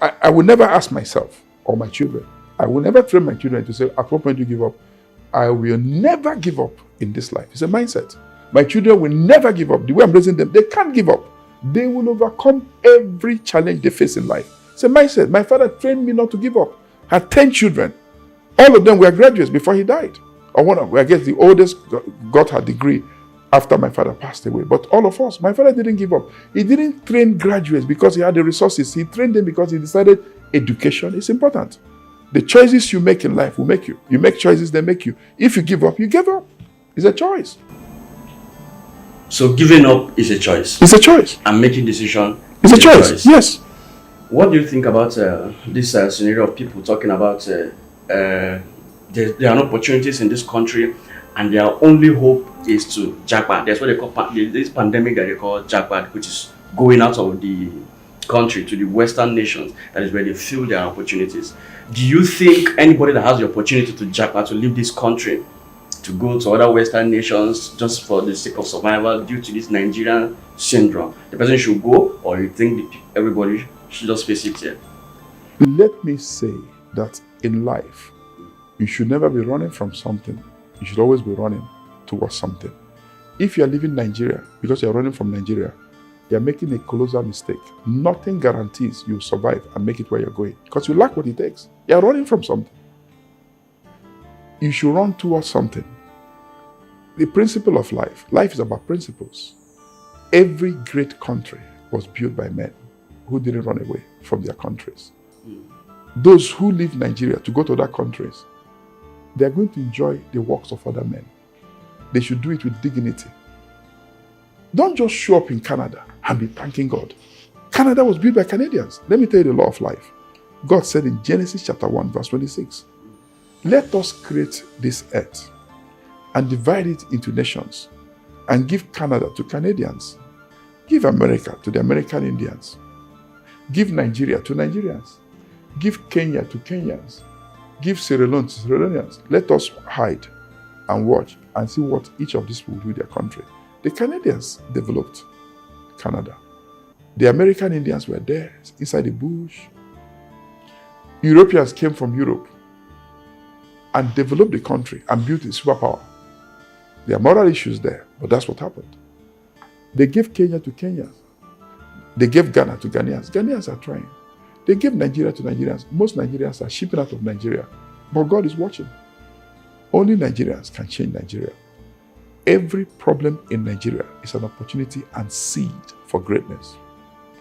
Speaker 1: I will never ask myself or my children. I will never train my children to say, at what point do you give up? I will never give up in this life. It's a mindset. My children will never give up. The way I'm raising them, they can't give up. They will overcome every challenge they face in life. It's a mindset. My father trained me not to give up. I had 10 children. All of them were graduates before he died. Or one of, I guess the oldest got her degree after my father passed away. But all of us, my father didn't give up. He didn't train graduates because he had the resources. He trained them because he decided education is important. The choices you make in life will make you. You make choices, they make you. If you give up, you give up. It's a choice.
Speaker 2: So giving up is a choice.
Speaker 1: It's a choice.
Speaker 2: And making decision
Speaker 1: is a choice. Yes.
Speaker 2: What do you think about this scenario of people talking about there are no opportunities in this country, and their only hope is to jackpot. That's what they call this pandemic that they call jackpot, which is going out of the country to the Western nations. That is where they feel their opportunities. Do you think anybody that has the opportunity to jackpot, to leave this country, to go to other Western nations just for the sake of survival due to this Nigerian syndrome, the person should go, or you think everybody should just face it here?
Speaker 1: Let me say that in life, you should never be running from something. You should always be running towards something. If you are leaving Nigeria because you are running from Nigeria, you are making a colossal mistake. Nothing guarantees you'll survive and make it where you're going because you lack what it takes. You are running from something. You should run towards something. The principle of life is about principles. Every great country was built by men who didn't run away from their countries. Those who leave Nigeria to go to other countries, they are going to enjoy the works of other men. They should do it with dignity. Don't just show up in Canada and be thanking God. Canada was built by Canadians. Let me tell you the law of life. God said in Genesis chapter 1, verse 26, let us create this earth and divide it into nations and give Canada to Canadians. Give America to the American Indians. Give Nigeria to Nigerians. Give Kenya to Kenyans. Give Sierra Leone to Sierra Leoneans. Let us hide and watch and see what each of these people do with their country. The Canadians developed Canada. The American Indians were there inside the bush. Europeans came from Europe and developed the country and built a superpower. There are moral issues there, but that's what happened. They gave Kenya to Kenyans. They gave Ghana to Ghanaians. Ghanaians are trying. They gave Nigeria to Nigerians. Most Nigerians are shipping out of Nigeria. But God is watching. Only Nigerians can change Nigeria. Every problem in Nigeria is an opportunity and seed for greatness.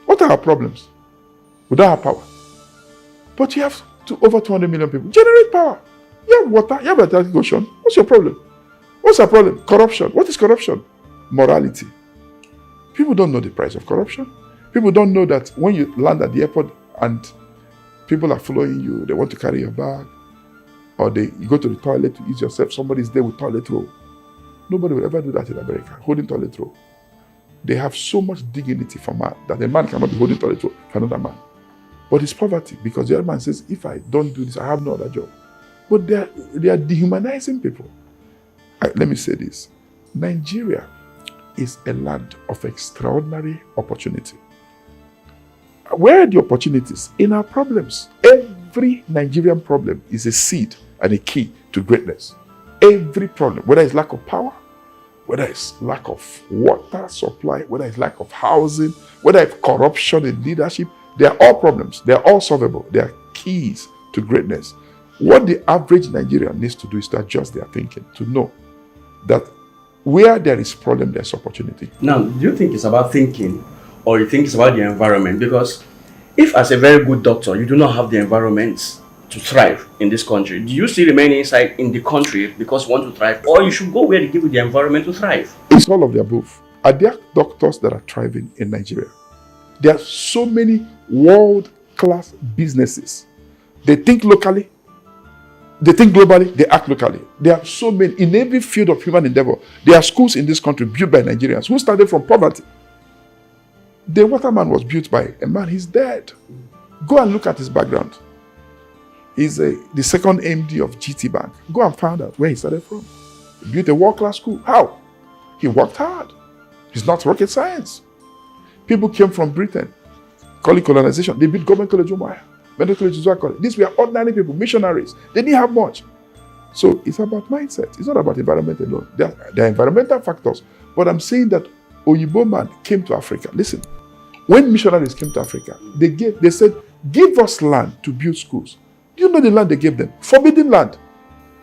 Speaker 1: What are our problems? We don't have power. But you have over 200 million people. Generate power. You have water. You have Atlantic Ocean. What's your problem? What's our problem? Corruption. What is corruption? Morality. People don't know the price of corruption. People don't know that when you land at the airport and people are following you, they want to carry your bag, or you go to the toilet to use yourself, somebody's there with toilet roll. Nobody will ever do that in America, holding toilet roll. They have so much dignity for man that a man cannot be holding toilet roll for another man. But it's poverty, because the other man says, if I don't do this, I have no other job. But they are dehumanizing people. Let me say this. Nigeria is a land of extraordinary opportunity. Where are the opportunities? In our problems. Every Nigerian problem is a seed and a key to greatness. Every problem, whether it's lack of power, whether it's lack of water supply, whether it's lack of housing, whether it's corruption in leadership, they are all problems. They are all solvable. They are keys to greatness. What the average Nigerian needs to do is to adjust their thinking, to know that where there is problem, there's opportunity.
Speaker 2: Now, do you think it's about thinking, or you think it's about the environment? Because if as a very good doctor, you do not have the environment to thrive in this country, do you still remain inside in the country because you want to thrive, or you should go where they give you the environment to thrive?
Speaker 1: It's all of the above. Are there doctors that are thriving in Nigeria? There are so many world-class businesses. They think locally, they think globally, they act locally. There are so many in every field of human endeavor. There are schools in this country built by Nigerians who started from poverty. The waterman was built by a man, he's dead. Go and look at his background. He's the second MD of GT Bank. Go and find out where he started from. He built a world-class school. How? He worked hard. It's not rocket science. People came from Britain, call it colonization. They built government college, medical college. These were ordinary people, missionaries. They didn't have much. So it's about mindset. It's not about environment alone. There are environmental factors. But I'm saying that Oyibo man came to Africa. Listen, when missionaries came to Africa, they said, give us land to build schools. Do you know the land they gave them? Forbidden land.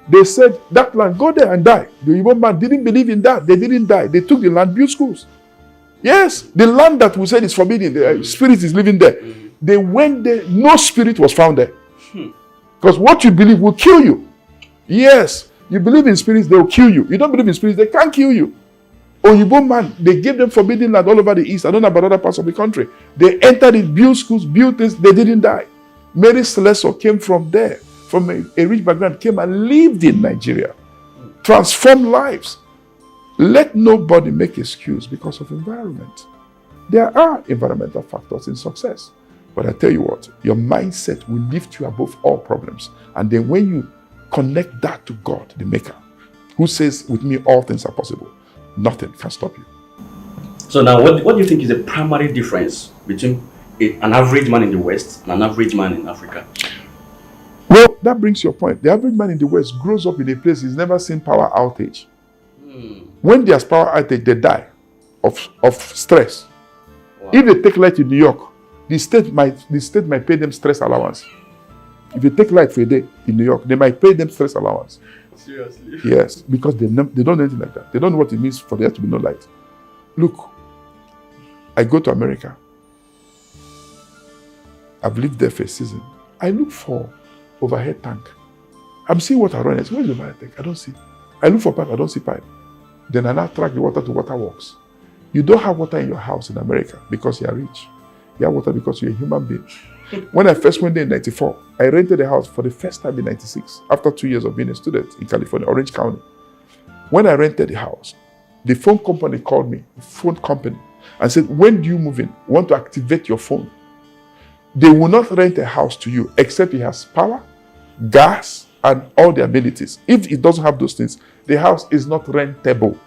Speaker 1: They said, that land, go there and die. The Oyibo man didn't believe in that. They didn't die. They took the land, built schools. Yes, the land that we said is forbidden, the spirit is living there. They went there, no spirit was found there. Because what you believe will kill you. Yes, you believe in spirits, they will kill you. You don't believe in spirits, they can't kill you. Oyibo man, they gave them forbidden land all over the east. I don't know about other parts of the country. They entered it, built schools, built this, they didn't die. Mary Celeste came from there, from a rich background, came and lived in Nigeria transform lives. Let nobody make excuse because of environment. There are environmental factors in success. But I tell you what, your mindset will lift you above all problems. And then when you connect that to God, the Maker, who says, with me all things are possible, nothing can stop you.
Speaker 2: So now, what do you think is the primary difference between an average man in the West and an average man in Africa?
Speaker 1: Well, that brings your point. The average man in the West grows up in a place he's never seen power outage. When there's power outage, they die of stress. Wow. If they take light in New York, the state might pay them stress allowance. If you take light for a day in New York, they might pay them stress allowance.
Speaker 2: Seriously?
Speaker 1: Yes, because they don't know anything like that. They don't know what it means for there to be no light. Look, I go to America. I've lived there for a season. I look for overhead tank. I'm seeing water running. I say, where's the overhead tank? I don't see. I look for pipe. I don't see pipe. Then I now track the water to waterworks. You don't have water in your house in America because you are rich. You have water because you're a human being. When I first went there in 94, I rented a house for the first time in 96, after 2 years of being a student in California, Orange County. When I rented the house, the phone company called me, and said, when do you move in? Want to activate your phone? They will not rent a house to you except it has power, gas, and all the amenities. If it doesn't have those things, the house is not rentable.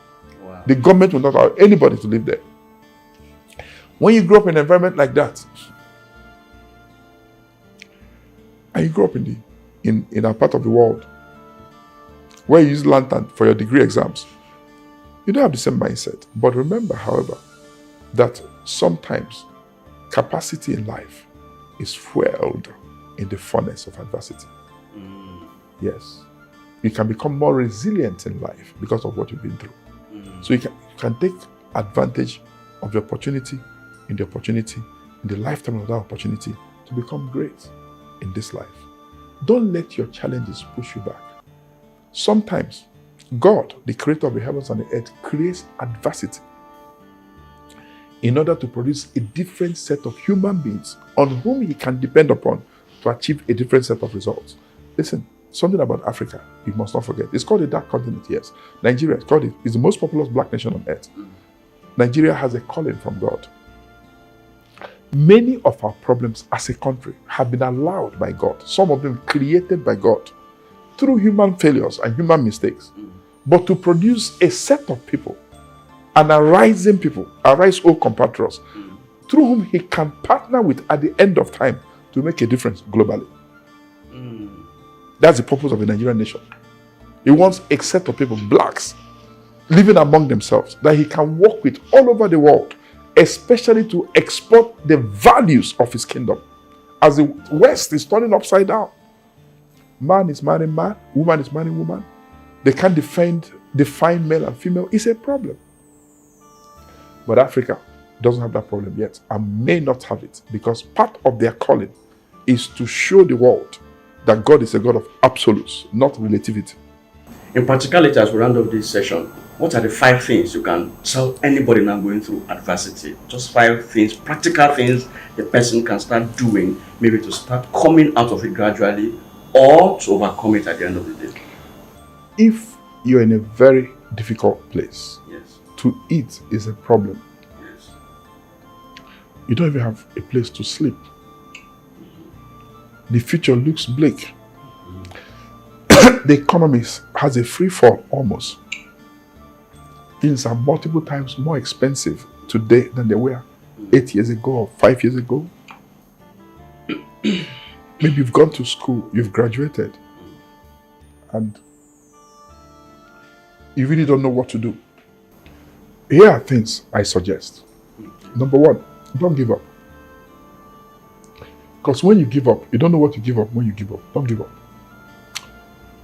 Speaker 1: Wow. The government will not allow anybody to live there. When you grow up in an environment like that, and you grow up in a part of the world where you use lantern for your degree exams, you don't have the same mindset. But remember, however, that sometimes capacity in life is fueled in the furnace of adversity. Yes. You can become more resilient in life because of what you've been through. So you can take advantage of the opportunity, in the lifetime of that opportunity to become great in this life. Don't let your challenges push you back. Sometimes God, the creator of the heavens and the earth, creates adversity in order to produce a different set of human beings on whom he can depend upon to achieve a different set of results. Listen, something about Africa you must not forget. It's called a dark continent, yes. Nigeria is the most populous black nation on earth. Nigeria has a calling from God. Many of our problems as a country have been allowed by God, some of them created by God, through human failures and human mistakes, but to produce a set of people, an arising people, arise, O compatriots, through whom he can partner with at the end of time to make a difference globally. That's the purpose of a Nigerian nation. He wants a set of people, blacks, living among themselves, that he can work with all over the world, especially to export the values of his kingdom. As the West is turning upside down, man is marrying man, woman is marrying woman. They can't define male and female. It's a problem. But Africa doesn't have that problem yet and may not have it, because part of their calling is to show the world that God is a God of absolutes, not relativity.
Speaker 2: In practicality, as we round up this session, what are the 5 things you can tell anybody now going through adversity? Just 5 things, practical things the person can start doing, maybe to start coming out of it gradually or to overcome it at the end of the day.
Speaker 1: If you're in a very difficult place,
Speaker 2: yes,
Speaker 1: to eat is a problem.
Speaker 2: yes,
Speaker 1: You don't even have a place to sleep. The future looks bleak. The economy has a free fall almost. Things are multiple times more expensive today than they were 8 years ago or 5 years ago. Maybe you've gone to school, you've graduated, and you really don't know what to do. Here are things I suggest. Number 1, don't give up. Because when you give up, you don't know what to give up when you give up. Don't give up.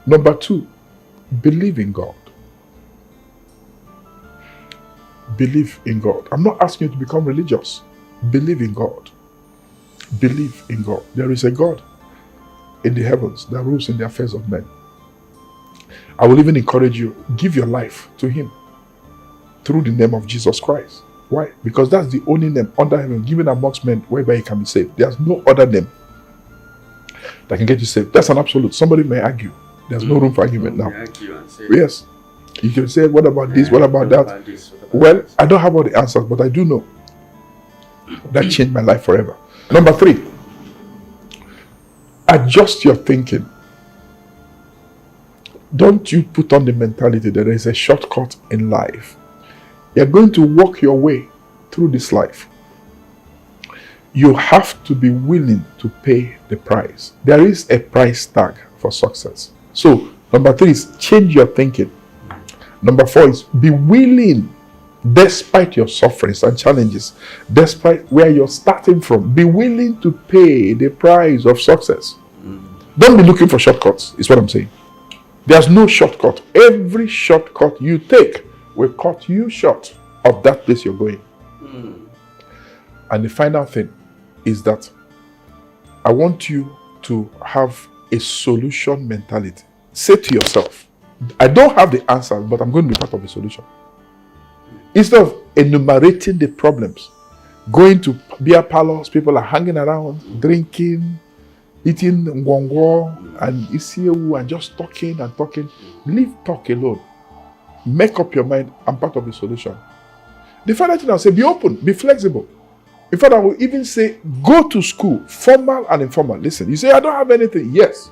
Speaker 1: Number 2, believe in God. Believe in God. I'm not asking you to become religious. Believe in God. Believe in God. There is a God in the heavens that rules in the affairs of men. I will even encourage you, give your life to him through the name of Jesus Christ. Why? Because that's the only name under heaven given amongst men whereby you can be saved. There's no other name that can get you saved. That's an absolute. Somebody may argue. There's no room for argument now. Yes. You can say, what about this? What about that? Well, I don't have all the answers, but I do know that changed my life forever. Number 3, adjust your thinking. Don't you put on the mentality that there is a shortcut in life. You're going to walk your way through this life. You have to be willing to pay the price. There is a price tag for success. So, number 3 is change your thinking. Number 4 is be willing, despite your sufferings and challenges, despite where you're starting from, be willing to pay the price of success. Don't be looking for shortcuts, is what I'm saying. There's no shortcut. Every shortcut you take will cut you short of that place you're going. And the final thing is that I want you to have a solution mentality. Say to yourself, I don't have the answers, but I'm going to be part of the solution. Instead of enumerating the problems, going to beer parlors, people are hanging around, drinking, eating ngwongwo and isiewu and just talking and talking. Leave talk alone. Make up your mind, I'm part of the solution. The final thing I'll say, be open, be flexible. In fact, I will even say, go to school, formal and informal. Listen, you say, I don't have anything. Yes.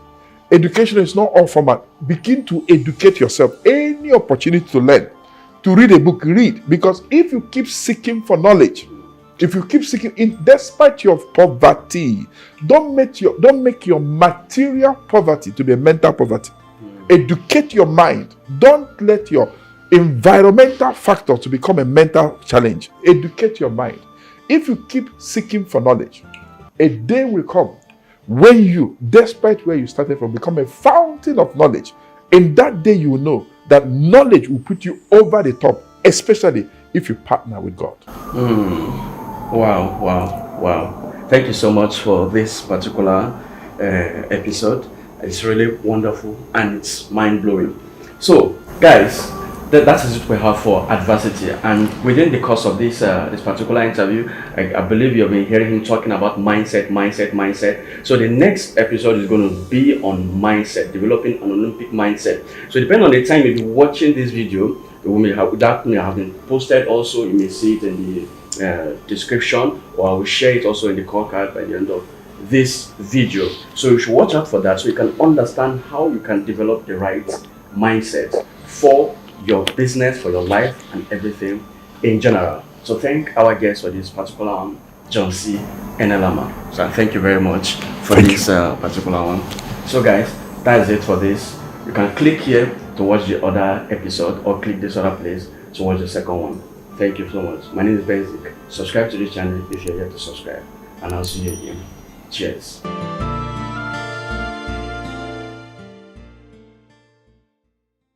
Speaker 1: Education is not all formal. Begin to educate yourself. Any opportunity to learn, to read a book, read. Because if you keep seeking for knowledge, if you keep seeking, despite your poverty, don't make your material poverty to be a mental poverty. Educate your mind. Don't let your environmental factor to become a mental challenge. Educate your mind. If you keep seeking for knowledge, a day will come when you, despite where you started from, become a fountain of knowledge. In that day, you will know that knowledge will put you over the top, especially if you partner with God.
Speaker 2: Wow. Thank you so much for this particular episode. It's really wonderful and it's mind-blowing. So, guys, that is what we have for adversity. And within the course of this particular interview, I believe you've been hearing him talking about mindset. So the next episode is going to be on mindset, developing an Olympic mindset. So depending on the time you'll be watching this video, that may have been posted also. You may see it in the description, or I will share it also in the call card by the end of this video. So you should watch out for that so you can understand how you can develop the right mindset for your business, for your life, and everything in general. So thank our guest for this particular one, John C. ENELAMAH. So thank you very much for this particular one. So guys, that is it for this. You can click here to watch the other episode, or click this other place to watch the second one. Thank you so much. My name is Benzik. Subscribe to this channel if you're yet to subscribe, and I'll see you again. Cheers.